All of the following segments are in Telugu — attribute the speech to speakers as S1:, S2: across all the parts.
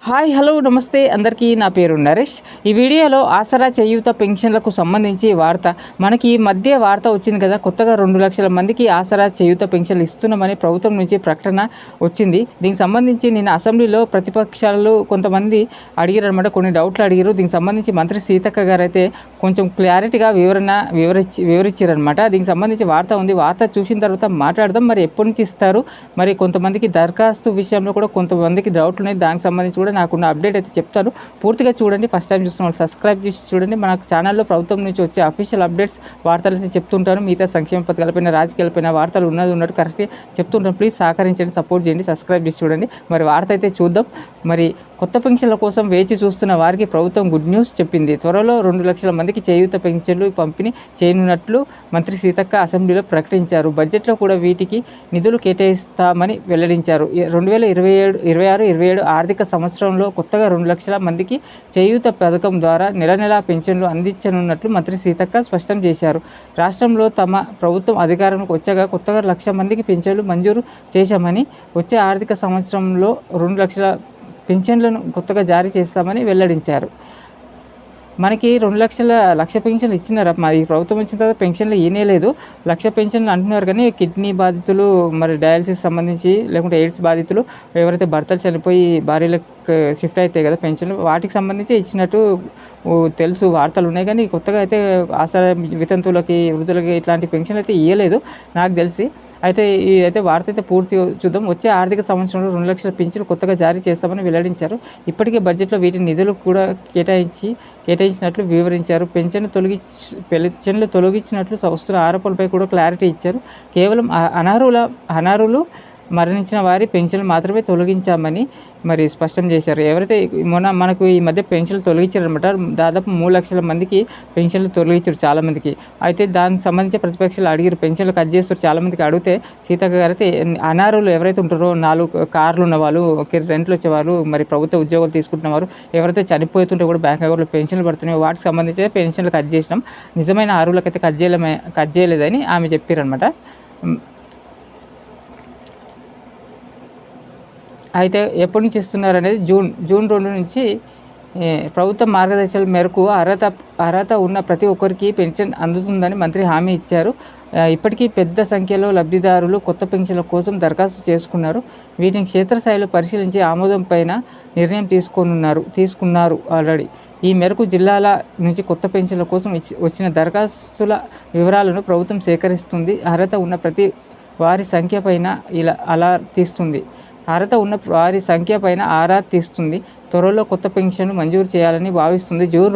S1: హాయ్ హలో నమస్తే అందరికీ నా పేరు నరేష్. ఈ వీడియోలో ఆసరా చేయూత పెన్షన్లకు సంబంధించి మనకి ఈ మధ్య వార్త వచ్చింది కదా, కొత్తగా 2 లక్షల మందికి ఆసరా చేయూత పెన్షన్లు ఇస్తున్నామని ప్రభుత్వం నుంచి ప్రకటన వచ్చింది. దీనికి సంబంధించి నిన్న అసెంబ్లీలో ప్రతిపక్షాలు కొంతమంది అడిగారనమాట, కొన్ని డౌట్లు అడిగారు. దీనికి సంబంధించి మంత్రి సీతక్క గారు అయితే కొంచెం క్లారిటీగా వివరించారనమాట. దీనికి సంబంధించి వార్త ఉంది. వార్త చూసిన తర్వాత మాట్లాడదాం. మరి ఎప్పటి నుంచి ఇస్తారు, మరి కొంతమందికి దరఖాస్తు విషయంలో కూడా కొంతమందికి డౌట్లు ఉన్నాయి. దానికి సంబంధించి కూడా నాకున్న అప్డేట్ అయితే చెప్తాను. పూర్తిగా చూడండి. ఫస్ట్ టైం చూస్తున్న వాళ్ళు సబ్స్క్రైబ్ చేసి చూడండి. మన ఛానల్లో ప్రభుత్వం నుంచి వచ్చే అఫీషియల్ అప్డేట్స్ వార్తలు అయితే చెప్తుంటాను. మిగతా సంక్షేమ పథకాలపైన, రాజకీయాలపైన వార్తలు ఉన్నట్టు కరెక్ట్గా చెప్తుంటాను. ప్లీజ్ సహకరించండి, సపోర్ట్ చేయండి, సబ్స్క్రైబ్ చేసి చూడండి. మరి వార్త అయితే చూద్దాం. మరి కొత్త పెన్షన్ల కోసం వేచి చూస్తున్న వారికి ప్రభుత్వం గుడ్ న్యూస్ చెప్పింది. త్వరలో 2 లక్షల మందికి చేయూత పెన్షన్లు పంపిణీ చేయనున్నట్లు మంత్రి సీతక్క అసెంబ్లీలో ప్రకటించారు. బడ్జెట్లో కూడా వీటికి నిధులు కేటాయిస్తామని వెల్లడించారు. 2026-27 ఆర్థిక సంవత్సరంలో కొత్తగా 2 లక్షల మందికి చేయూత పథకం ద్వారా నెల పెన్షన్లు అందించనున్నట్లు మంత్రి సీతక్క స్పష్టం చేశారు. రాష్ట్రంలో తమ ప్రభుత్వం అధికారంలోకి వచ్చాక కొత్తగా 1 లక్ష మందికి పెన్షన్లు మంజూరు చేశామని, వచ్చే ఆర్థిక సంవత్సరంలో 2 లక్షల పెన్షన్లను కొత్తగా జారీ చేస్తామని వెల్లడించారు. మనకి 2 లక్ష పెన్షన్లు ఇచ్చినారు. ఈ ప్రభుత్వం వచ్చిన తర్వాత పెన్షన్లు ఇనేలేదు. 1 లక్ష పెన్షన్లు అంటున్నారు, కానీ కిడ్నీ బాధితులు, మరి డయాలసిస్ సంబంధించి, లేకుంటే ఎయిడ్స్ బాధితులు, ఎవరైతే భర్తలు చనిపోయి భార్యలకు షిఫ్ట్ అవుతాయి కదా పెన్షన్లు, వాటికి సంబంధించి ఇచ్చినట్టు తెలుసు, వార్తలు ఉన్నాయి. కానీ కొత్తగా అయితే ఆసరా వితంతువులకి, వృద్ధులకి ఇట్లాంటి పెన్షన్లు అయితే ఇవ్వలేదు నాకు తెలిసి. అయితే ఇదైతే వార్త అయితే పూర్తిగా చూద్దాం. వచ్చే ఆర్థిక సంవత్సరంలో 2 లక్షల పింఛన్లు కొత్తగా జారీ చేస్తామని వెల్లడించారు. ఇప్పటికే బడ్జెట్లో వీటి నిధులు కూడా కేటాయించినట్లు వివరించారు. పెన్షన్లు తొలగించినట్లు వస్తున్న ఆరోపణలపై కూడా క్లారిటీ ఇచ్చారు. కేవలం అనర్హులు మరణించిన వారి పెన్షన్లు మాత్రమే తొలగించామని మరి స్పష్టం చేశారు. ఎవరైతే మనకు ఈ మధ్య పెన్షన్లు తొలగించారనమాట, దాదాపు 3 లక్షల మందికి పెన్షన్లు తొలగించారు చాలామందికి. అయితే దానికి సంబంధించి ప్రతిపక్షాలు అడిగారు, పెన్షన్లు కట్ చేస్తారు చాలామందికి అడిగితే, సీతక్క గారు అయితే అనర్హులు ఎవరైతే ఉంటారో, 4 కార్లు ఉన్నవాళ్ళు, రెంట్లు వచ్చేవాళ్ళు, మరి ప్రభుత్వ ఉద్యోగాలు తీసుకుంటున్నవారు, ఎవరైతే చనిపోతుంటే కూడా బ్యాంక్ అకౌంట్లో పెన్షన్లు పడుతున్నాయో వాటికి సంబంధించి పెన్షన్లు కట్ చేసినాం, నిజమైన అర్హులకైతే కట్ చేయలేదని ఆమె చెప్పారనమాట. అయితే ఎప్పటి నుంచి ఇస్తున్నారు అనేది జూన్ 2 నుంచి ప్రభుత్వ మార్గదర్శకాల మేరకు అర్హత ఉన్న ప్రతి ఒక్కరికి పెన్షన్ అందుతుందని మంత్రి హామీ ఇచ్చారు. ఇప్పటికీ పెద్ద సంఖ్యలో లబ్ధిదారులు కొత్త పెన్షన్ల కోసం దరఖాస్తు చేసుకున్నారు. వీటిని క్షేత్రస్థాయిలో పరిశీలించి ఆమోదం పైన నిర్ణయం తీసుకున్నారు ఆల్రెడీ. ఈ మేరకు జిల్లాల నుంచి కొత్త పెన్షన్ల కోసం వచ్చిన దరఖాస్తుల వివరాలను ప్రభుత్వం సేకరిస్తుంది. అర్హత ఉన్న ప్రతి వారి సంఖ్య పైన ఆరా తీస్తుంది. త్వరలో కొత్త పెన్షన్లు మంజూరు చేయాలని భావిస్తుంది. జూన్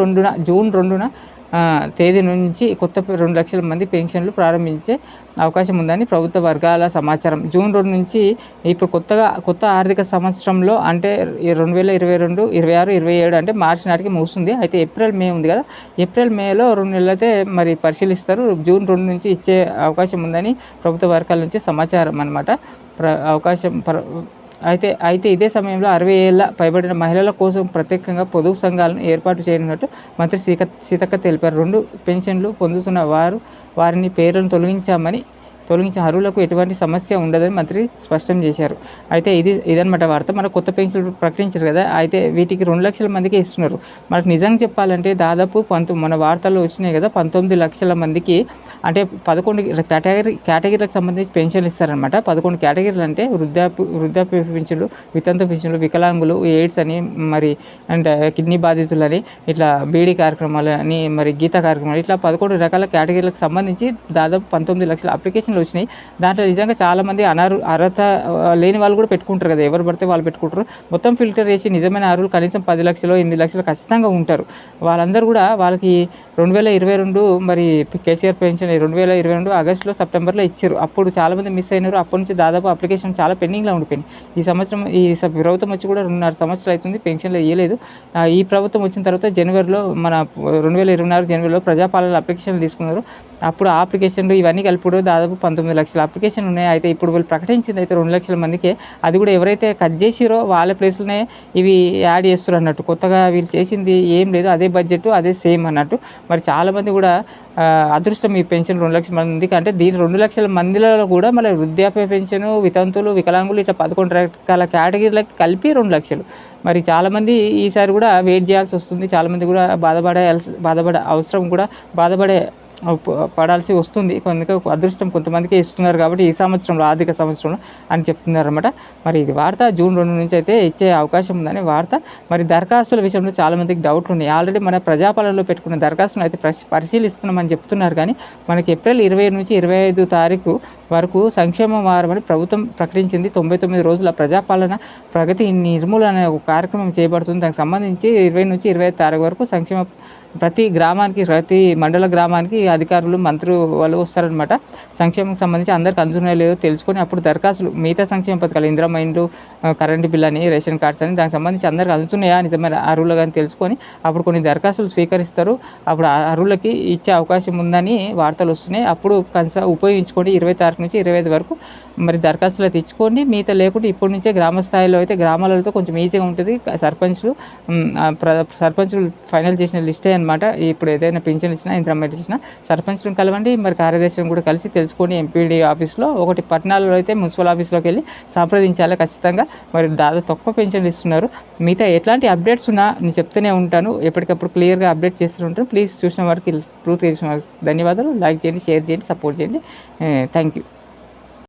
S1: 2న తేదీ నుంచి కొత్త 2 లక్షల మంది పెన్షన్లు ప్రారంభించే అవకాశం ఉందని ప్రభుత్వ వర్గాల సమాచారం. జూన్ 2 నుంచి ఇప్పుడు కొత్త ఆర్థిక సంవత్సరంలో, అంటే 2022, 26, 27 అంటే మార్చి నాటికి ముగుస్తుంది. అయితే మే ఉంది కదా, మేలో 2 నెలలు అయితే మరి పరిశీలిస్తారు. జూన్ 2 నుంచి ఇచ్చే అవకాశం ఉందని ప్రభుత్వ వర్గాల నుంచి సమాచారం అన్నమాట. అయితే ఇదే సమయంలో 60 ఏళ్ల పైబడిన మహిళల కోసం ప్రత్యేకంగా పొదుపు సంఘాలను ఏర్పాటు చేయనున్నట్టు మంత్రి సీతక్క తెలిపారు. 2 పెన్షన్లు పొందుతున్న వారిని పేర్లను తొలగించిన అర్హులకు ఎటువంటి సమస్య ఉండదని మంత్రి స్పష్టం చేశారు. అయితే ఇదన్నమాట వార్త. మన కొత్త పెన్షన్లు ప్రకటించారు కదా, అయితే వీటికి 2 లక్షల మందికి ఇస్తున్నారు. మనకు నిజంగా చెప్పాలంటే దాదాపు మన వార్తల్లో వచ్చినాయి కదా, 19 లక్షల మందికి, అంటే 11 కేటగిరీలకు సంబంధించి పెన్షన్లు ఇస్తారనమాట. 11 కేటగిరీలు అంటే వృద్ధాప్య పెన్షన్లు, వితంతు పెన్షన్లు, వికలాంగులు, ఎయిడ్స్ అని, మరి అండ్ కిడ్నీ బాధితులని, ఇట్లా బీడీ కార్యక్రమాలు అని, మరి గీత కార్యక్రమాలు, ఇట్లా 11 రకాల కేటగిరీలకు సంబంధించి దాదాపు 19 లక్షల అప్లికేషన్లు వచ్చినాయి. దాంట్లో నిజంగా చాలామంది అర్హత లేని వాళ్ళు కూడా పెట్టుకుంటారు కదా, ఎవరు పడితే వాళ్ళు పెట్టుకుంటారు. మొత్తం ఫిల్టర్ చేసి నిజమైన అర్హులు కనీసం 10 లక్షలు 8 లక్షలు ఖచ్చితంగా ఉంటారు. వాళ్ళందరూ కూడా వాళ్ళకి 2022 మరి కేసీఆర్ పెన్షన్ 2022 ఆగస్టులో, సెప్టెంబర్లో ఇచ్చారు. అప్పుడు చాలామంది మిస్ అయినారు. అప్పటి నుంచి దాదాపు అప్లికేషన్ చాలా పెండింగ్లో ఉండిపోయింది. ఈ సంవత్సరం ప్రభుత్వం వచ్చి కూడా 2.5 సంవత్సరాలు అవుతుంది, పెన్షన్లు ఇవ్వలేదు. ఈ ప్రభుత్వం వచ్చిన తర్వాత జనవరిలో, మన 2024 జనవరిలో ప్రజాపాలన అప్లికేషన్లు తీసుకున్నారు. అప్పుడు ఆ అప్లికేషన్లు ఇవన్నీ కలిపి దాదాపు 19 లక్షల అప్లికేషన్లు ఉన్నాయి. అయితే ఇప్పుడు వీళ్ళు ప్రకటించింది అయితే 2 లక్షల మందికే. అది కూడా ఎవరైతే కట్ చేసిరో వాళ్ళ ప్లేస్‌లోనే ఇవి యాడ్ చేస్తుర్రు అన్నట్టు. కొత్తగా వీళ్ళు చేసింది ఏం లేదు. అదే బడ్జెట్ అదే సేమ్ అన్నట్టు. మరి చాలామంది కూడా అదృష్టం ఈ పెన్షన్ 2 లక్షల మందికి. అంటే దీని 2 లక్షల మందిలో కూడా మళ్ళీ వృద్ధాప్య పెన్షను, వితంతువులు, వికలాంగులు ఇట్లా 11 రకాల కేటగిరీలకి కలిపి 2 లక్షలు. మరి చాలామంది ఈసారి కూడా వెయిట్ చేయాల్సి వస్తుంది. చాలామంది కూడా బాధపడే అవసరం కూడా బాధపడే పడాల్సి వస్తుంది. అదృష్టం కొంతమందికే ఇస్తున్నారు కాబట్టి ఈ సంవత్సరంలో ఆర్థిక సంవత్సరంలో అని చెప్తున్నారన్నమాట. మరి ఇది వార్త జూన్ 2 నుంచి అయితే ఇచ్చే అవకాశం ఉందని వార్త. మరి దరఖాస్తుల విషయంలో చాలామందికి డౌట్లు ఉన్నాయి. ఆల్రెడీ మన ప్రజాపాలనలో పెట్టుకున్న దరఖాస్తులను అయితే పరిశీలిస్తున్నామని చెప్తున్నారు. కానీ మనకి ఏప్రిల్ 20 నుంచి 25 తారీఖు వరకు సంక్షేమ వారం అని ప్రభుత్వం ప్రకటించింది. 99 రోజుల ప్రజాపాలన ప్రగతి నిర్మూలన అనే ఒక కార్యక్రమం చేయబడుతుంది. దానికి సంబంధించి 20 నుంచి 25 తారీఖు వరకు సంక్షేమ ప్రతి గ్రామానికి, ప్రతి మండల గ్రామానికి అధికారులు, మంత్రులు వాళ్ళు వస్తారనమాట. సంక్షేమంకి సంబంధించి అందరికి అందుతున్నాయో లేదో తెలుసుకొని అప్పుడు దరఖాస్తులు మిగతా సంక్షేమ పథకాలు ఇందిరమ్మ ఇండ్లు, కరెంటు బిల్ అని, రేషన్ కార్డ్స్ అని దానికి సంబంధించి అందరికి అందుతున్నాయా నిజమైన అర్హులు కానీ తెలుసుకొని అప్పుడు కొన్ని దరఖాస్తులు స్వీకరిస్తారు. అప్పుడు అర్హులకి ఇచ్చే అవకాశం ఉందని వార్తలు వస్తున్నాయి. అప్పుడు ఉపయోగించుకోండి. 20 తారీఖు నుంచి 25 వరకు మరి దరఖాస్తులు తెచ్చుకోండి. మిగతా లేకుంటే ఇప్పటి నుంచే గ్రామ స్థాయిలో అయితే గ్రామాలతో కొంచెం ఈజీగా ఉంటుంది. సర్పంచులు ఫైనల్ చేసిన లిస్టే అనమాట. ఇప్పుడు ఏదైనా పింఛన్ ఇచ్చినా, ఇందిరమ్మ ఇచ్చినా సర్పంచ్లను కలవండి. మరి కార్యదర్శిని కూడా కలిసి తెలుసుకొని ఎంపీడీ ఆఫీస్లో ఒకటి పట్టణాలలో అయితే మున్సిపల్ ఆఫీస్లోకి వెళ్ళి సంప్రదించాలి ఖచ్చితంగా. మరి దాదాపు తక్కువ పెన్షన్లు ఇస్తున్నారు. మిగతా ఎట్లాంటి అప్డేట్స్ ఉన్నా నేను చెప్తూనే ఉంటాను. ఎప్పటికప్పుడు క్లియర్గా అప్డేట్ చేస్తూ ఉంటాను. ప్లీజ్ చూసిన వారికి పూర్తిగా చూసిన వారికి ధన్యవాదాలు. లైక్ చేయండి, షేర్ చేయండి, సపోర్ట్ చేయండి. Thank you.